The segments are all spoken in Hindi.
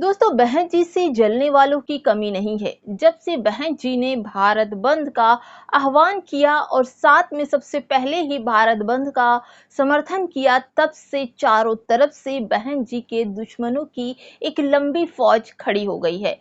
दोस्तों, बहन जी से जलने वालों की कमी नहीं है। जब से बहन जी ने भारत बंद का आह्वान किया और साथ में सबसे पहले ही भारत बंद का समर्थन किया, तब से चारों तरफ से बहन जी के दुश्मनों की एक लंबी फौज खड़ी हो गई है।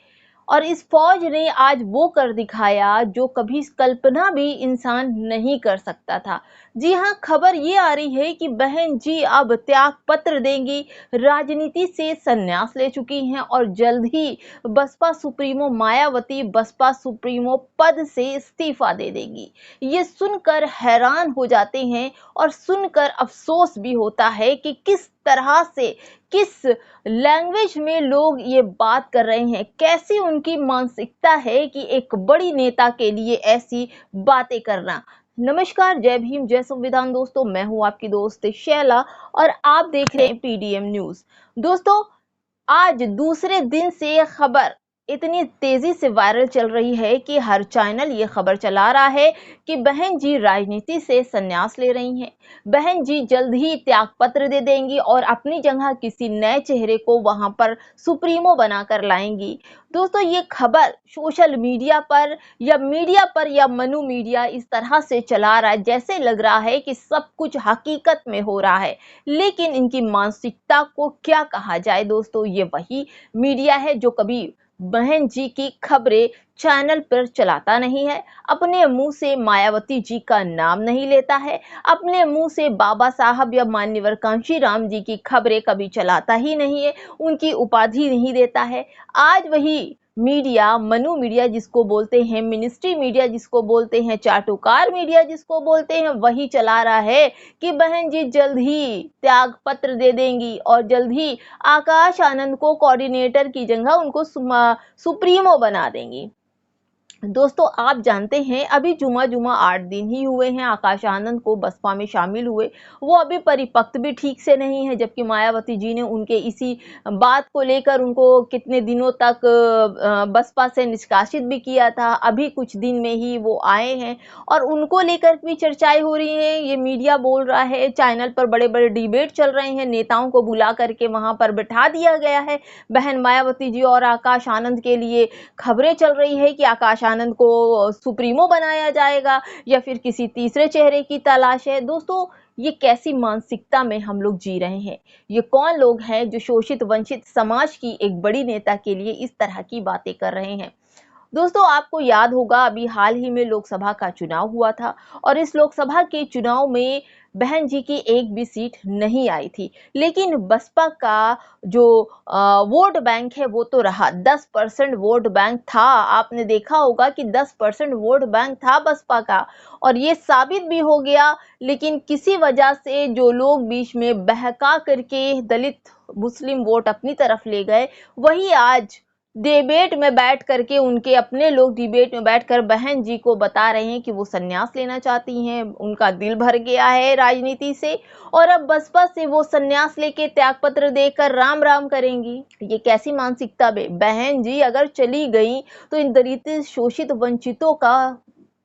और इस फौज ने आज वो कर दिखाया जो कभी कल्पना भी इंसान नहीं कर सकता था। जी हाँ, खबर ये आ रही है कि बहन जी अब त्याग पत्र देंगी, राजनीति से संन्यास ले चुकी हैं और जल्द ही बसपा सुप्रीमो मायावती बसपा सुप्रीमो पद से इस्तीफा दे देंगी। ये सुनकर हैरान हो जाते हैं और सुनकर अफसोस भी होता है कि किस तरह से, किस लैंग्वेज में लोग ये बात कर रहे हैं, कैसी उनकी मानसिकता है कि एक बड़ी नेता के लिए ऐसी बातें करना। नमस्कार, जय भीम, जय संविधान। दोस्तों, मैं हूं आपकी दोस्त शैला और आप देख रहे हैं पीडीएम न्यूज। दोस्तों, आज दूसरे दिन से खबर इतनी तेजी से वायरल चल रही है कि हर चैनल ये खबर चला रहा है कि बहन जी राजनीति से संन्यास ले रही हैं। बहन जी जल्द ही त्याग पत्र दे देंगी और अपनी जगह किसी नए चेहरे को वहां पर सुप्रीमो बनाकर लाएंगी। दोस्तों, ये खबर सोशल मीडिया पर या मनु मीडिया इस तरह से चला रहा है जैसे लग रहा है कि सब कुछ हकीकत में हो रहा है। लेकिन इनकी मानसिकता को क्या कहा जाए दोस्तों, ये वही मीडिया है जो कभी बहन जी की खबरें चैनल पर चलाता नहीं है, अपने मुंह से मायावती जी का नाम नहीं लेता है, अपने मुंह से बाबा साहब या मान्यवर कांशीराम जी की खबरें कभी चलाता ही नहीं है, उनकी उपाधि नहीं देता है। आज वही मीडिया, मनु मीडिया जिसको बोलते हैं, मिनिस्ट्री मीडिया जिसको बोलते हैं, चाटुकार मीडिया जिसको बोलते हैं, वही चला रहा है कि बहन जी जल्द ही त्याग पत्र दे देंगी और जल्द ही आकाश आनंद को कोऑर्डिनेटर की जगह उनको सुप्रीमो बना देंगी। दोस्तों, आप जानते हैं अभी जुमा 8 दिन ही हुए हैं आकाश आनंद को बसपा में शामिल हुए। वो अभी परिपक्व भी ठीक से नहीं है, जबकि मायावती जी ने उनके इसी बात को लेकर उनको कितने दिनों तक बसपा से निष्कासित भी किया था। अभी कुछ दिन में ही वो आए हैं और उनको लेकर भी चर्चाएं हो रही हैं। ये मीडिया बोल रहा है, चैनल पर बड़े बड़े डिबेट चल रहे हैं, नेताओं को बुला करके वहां पर बिठा दिया गया है। बहन मायावती जी और आकाश आनंद के लिए खबरें चल रही है कि आकाश आनंद को सुप्रीमो बनाया जाएगा या फिर किसी तीसरे चेहरे की तलाश है। दोस्तों, ये कैसी मानसिकता में हम लोग जी रहे हैं? ये कौन लोग हैं जो शोषित वंचित समाज की एक बड़ी नेता के लिए इस तरह की बातें कर रहे हैं? दोस्तों, आपको याद होगा अभी हाल ही में लोकसभा का चुनाव हुआ था और इस लोकसभा के चुनाव में बहन जी की एक भी सीट नहीं आई थी, लेकिन बसपा का जो वोट बैंक है वो तो रहा। 10% वोट बैंक था। आपने देखा होगा कि 10% वोट बैंक था बसपा का और ये साबित भी हो गया। लेकिन किसी वजह से जो लोग बीच में बहका करके दलित मुस्लिम वोट अपनी तरफ ले गए, वही आज डिबेट में बैठ करके उनके अपने लोग डिबेट में बैठकर बहन जी को बता रहे हैं कि वो संन्यास लेना चाहती हैं, उनका दिल भर गया है राजनीति से और अब बसपा से वो संन्यास लेके त्यागपत्र देकर राम राम करेंगी। ये कैसी मानसिकता में बहन जी अगर चली गई तो इन दलित शोषित वंचितों का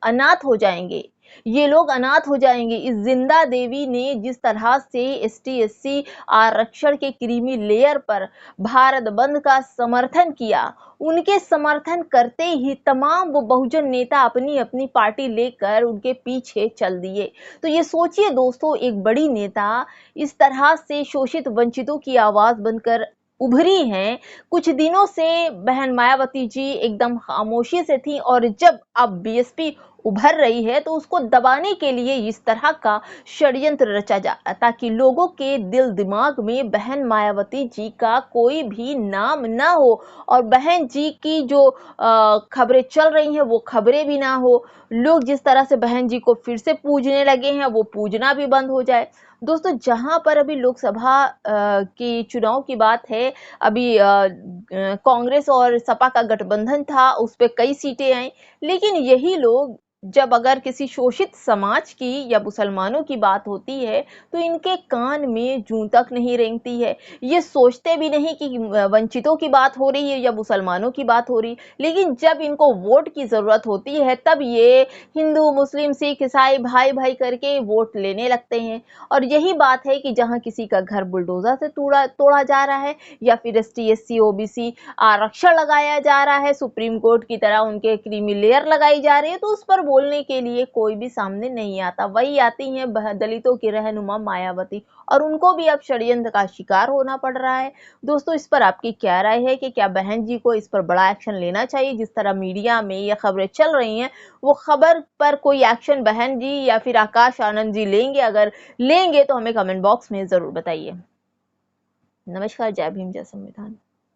अनाथ हो जाएंगे, ये लोग अनाथ हो जाएंगे। इस जिंदा देवी ने जिस तरह से एसटी एससी आरक्षण के क्रीमी लेयर पर भारत बंद का समर्थन किया, उनके समर्थन करते ही तमाम वो बहुजन नेता अपनी अपनी पार्टी लेकर उनके पीछे चल दिए। तो ये सोचिए दोस्तों, एक बड़ी नेता इस तरह से शोषित वंचितों की आवाज बनकर उभरी हैं। कुछ दिनों से बहन मायावती जी एकदम खामोशी से थी और जब अब बीएसपी उभर रही है तो उसको दबाने के लिए इस तरह का षड्यंत्र रचा जा ताकि लोगों के दिल दिमाग में बहन मायावती जी का कोई भी नाम ना हो और बहन जी की जो खबरें चल रही हैं वो खबरें भी ना हो। लोग जिस तरह से बहन जी को फिर से पूजने लगे हैं वो पूजना भी बंद हो जाए। दोस्तों, जहां पर अभी लोकसभा की चुनाव की बात है, अभी कांग्रेस और सपा का गठबंधन था, उस पे कई सीटें आई, लेकिन यही लोग जब अगर किसी शोषित समाज की या मुसलमानों की बात होती है तो इनके कान में जूं तक नहीं रेंगती है। ये सोचते भी नहीं कि वंचितों की बात हो रही है या मुसलमानों की बात हो रही, लेकिन जब इनको वोट की जरूरत होती है तब ये हिंदू, मुस्लिम, सिख, ईसाई भाई भाई करके वोट लेने लगते हैं। और यही बात है कि जहां किसी का घर बुलडोजर से तोड़ा तोड़ा जा रहा है या फिर एसटी, एससी, ओबीसी आरक्षण लगाया जा रहा है, सुप्रीम कोर्ट की तरह उनके क्रीमी लेयर लगाई जा रही है, तो उस पर बोलने के लिए कोई भी सामने नहीं आता। वही आती हैं दलितों की रहनुमा मायावती, और उनको भी अब षड्यंत्र का शिकार होना पड़ रहा है। दोस्तों, इस पर आपकी क्या राय है कि क्या बहन जी को इस पर बड़ा एक्शन लेना चाहिए? जिस तरह मीडिया में ये खबरें चल रही हैं, वो खबर पर कोई एक्शन बहन जी या फिर आकाश आनंद जी लेंगे? अगर लेंगे तो हमें कमेंट बॉक्स में जरूर बताइए। नमस्कार। जय भीम, जय संविधान।